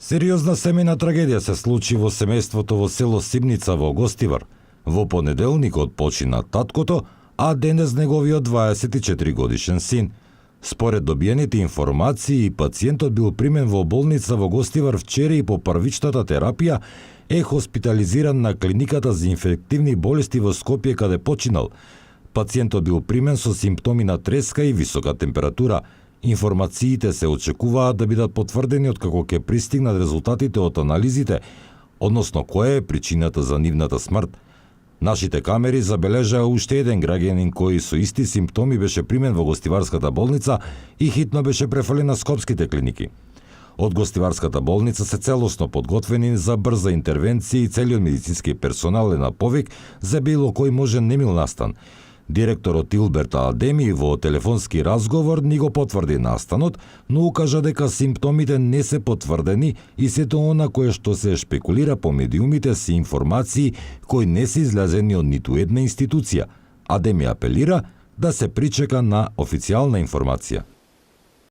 Сериозна семејна трагедија се случи во семејството во село Сибница во Гостивар. Во понеделникот почина таткото, а денес неговиот 24 годишен син. Според добиените информации, пациентот бил примен во болница во Гостивар вчера и по првичната терапија е хоспитализиран на клиниката за инфективни болести во Скопје каде починал. Пациентот бил примен со симптоми на треска и висока температура. Информациите се очекуваат да бидат потврдени откако ќе пристигнат резултатите од анализите, односно која е причината за нивната смрт. Нашите камери забележаа уште еден граѓанин кој со исти симптоми беше примен во Гостиварската болница и хитно беше префрлен на скопските клиники. Од Гостиварската болница се целосно подготвени за брза интервенција и целиот медицински персонал е на повик за било кој можен немил настан. Директорот Илберт Адеми во телефонски разговор ни го потврди настанот, но укажа дека симптомите не се потврдени и сето она кое што се шпекулира по медиумите се информации кои не се излезени од ниту една институција. Адеми апелира да се причека на официјална информација.